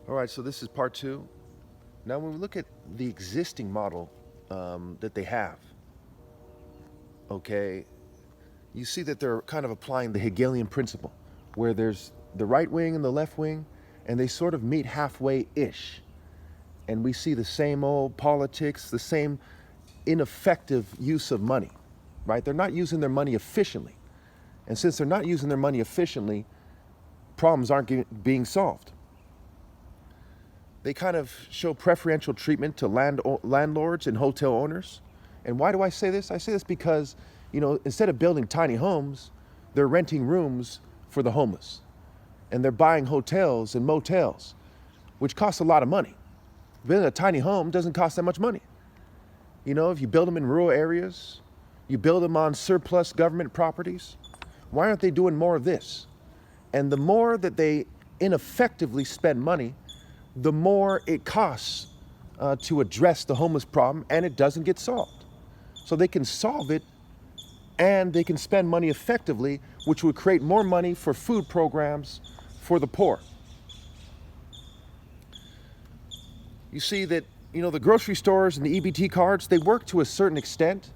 All right, so this is part two. Now, when we look at the existing model that they have, okay, you see that they're kind of applying the Hegelian principle, where there's the right wing and the left wing, and they sort of meet halfway ish. And we see the same old politics, the same ineffective use of money, right? They're not using their money efficiently. And since they're not using their money efficiently, problems aren't being solved. They kind of show preferential treatment to landlords and hotel owners. And why do I say this? I say this because, instead of building tiny homes, they're renting rooms for the homeless. And they're buying hotels and motels, which costs a lot of money. Building a tiny home doesn't cost that much money. If you build them in rural areas, you build them on surplus government properties, why aren't they doing more of this? And the more that they ineffectively spend money, the more it costs to address the homeless problem, and it doesn't get solved. So they can solve it, and they can spend money effectively, which would create more money for food programs for the poor. You see that, the grocery stores and the EBT cards, they work to a certain extent,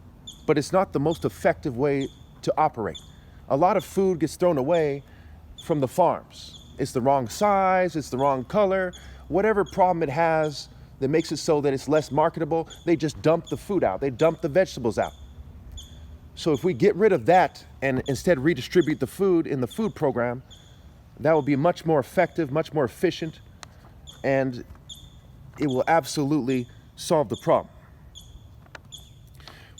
but it's not the most effective way to operate. A lot of food gets thrown away from the farms. It's the wrong size, it's the wrong color, whatever problem it has that makes it so that it's less marketable, they just dump the food out. They dump the vegetables out. So if we get rid of that and instead redistribute the food in the food program, that will be much more effective, much more efficient, and it will absolutely solve the problem.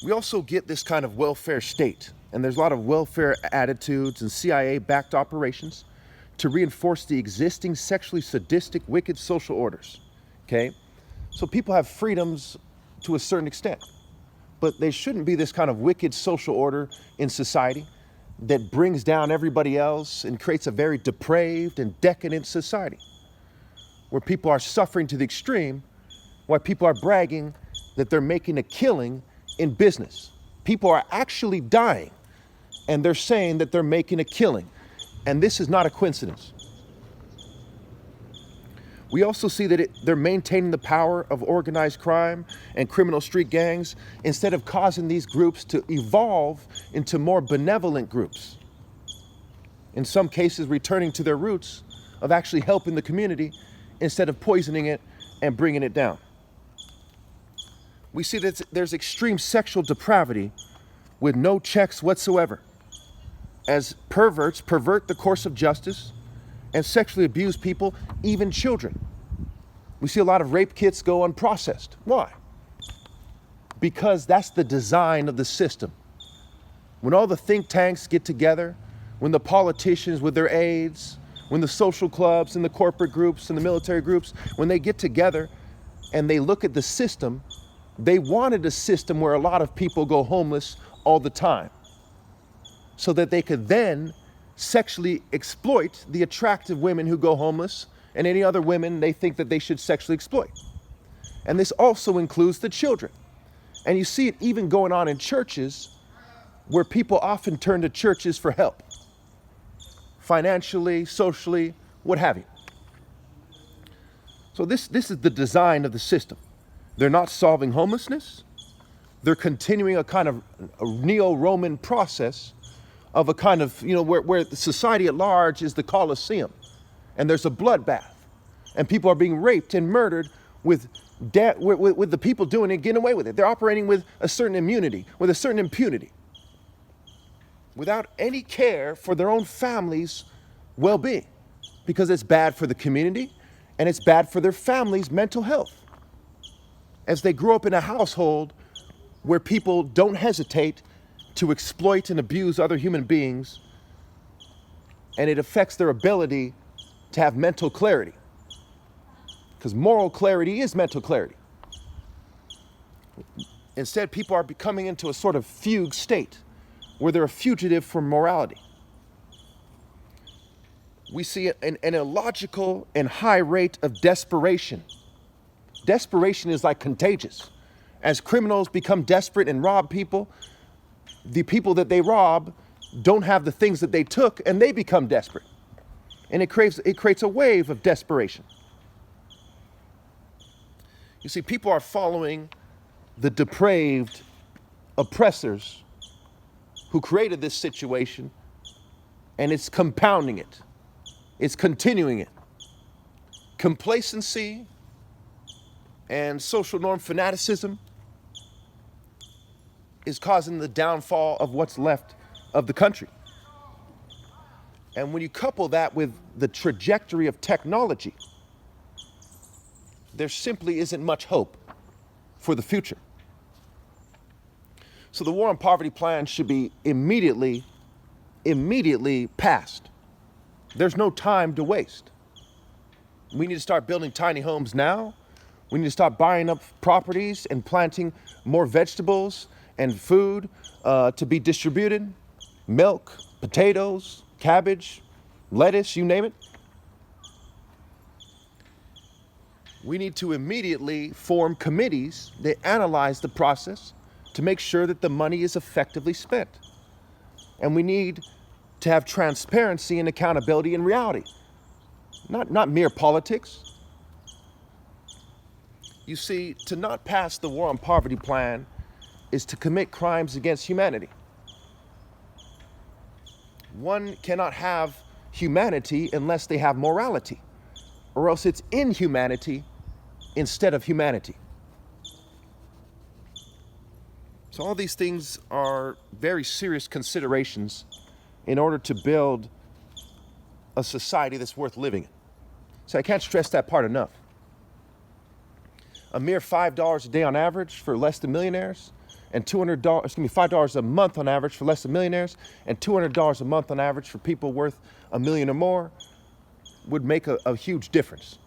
We also get this kind of welfare state, and there's a lot of welfare attitudes and CIA-backed operations to reinforce the existing sexually sadistic, wicked social orders, okay? So people have freedoms to a certain extent, but there shouldn't be this kind of wicked social order in society that brings down everybody else and creates a very depraved and decadent society where people are suffering to the extreme, while people are bragging that they're making a killing in business. People are actually dying, and they're saying that they're making a killing. And this is not a coincidence. We also see that they're maintaining the power of organized crime and criminal street gangs instead of causing these groups to evolve into more benevolent groups. In some cases, returning to their roots of actually helping the community instead of poisoning it and bringing it down. We see that there's extreme sexual depravity with no checks whatsoever, as perverts pervert the course of justice and sexually abuse people, even children. We see a lot of rape kits go unprocessed. Why? Because that's the design of the system. When all the think tanks get together, when the politicians with their aides, when the social clubs and the corporate groups and the military groups, when they get together and they look at the system, they wanted a system where a lot of people go homeless all the time, so that they could then sexually exploit the attractive women who go homeless and any other women they think that they should sexually exploit. And this also includes the children. And you see it even going on in churches, where people often turn to churches for help, financially, socially, what have you. So this is the design of the system. They're not solving homelessness. They're continuing a kind of a neo-Roman process of a kind of, where the society at large is the Colosseum, and there's a bloodbath, and people are being raped and murdered with the people doing it getting away with it. They're operating with a certain immunity, with a certain impunity, without any care for their own family's well-being, because it's bad for the community and it's bad for their family's mental health. As they grow up in a household where people don't hesitate to exploit and abuse other human beings, and it affects their ability to have mental clarity, because moral clarity is mental clarity. Instead, people are becoming into a sort of fugue state where they're a fugitive from morality. We see an illogical and high rate of desperation. Desperation is like contagious. As criminals become desperate and rob people, the people that they rob don't have the things that they took, and they become desperate. And it creates a wave of desperation. You see, people are following the depraved oppressors who created this situation, and it's compounding it. It's continuing it. Complacency and social norm fanaticism is causing the downfall of what's left of the country. And when you couple that with the trajectory of technology, there simply isn't much hope for the future. So the war on poverty plan should be immediately passed. There's no time to waste. We need to start building tiny homes now. We need to start buying up properties and planting more vegetables and food to be distributed. Milk, potatoes, cabbage, lettuce, you name it. We need to immediately form committees that analyze the process to make sure that the money is effectively spent. And we need to have transparency and accountability in reality, not mere politics. You see, to not pass the war on poverty plan is to commit crimes against humanity. One cannot have humanity unless they have morality, or else it's inhumanity instead of humanity. So all these things are very serious considerations in order to build a society that's worth living in. So I can't stress that part enough. A mere $5 a day on average for less than millionaires, and $5 a month on average for less than millionaires, and $200 a month on average for people worth $1 million or more would make a huge difference.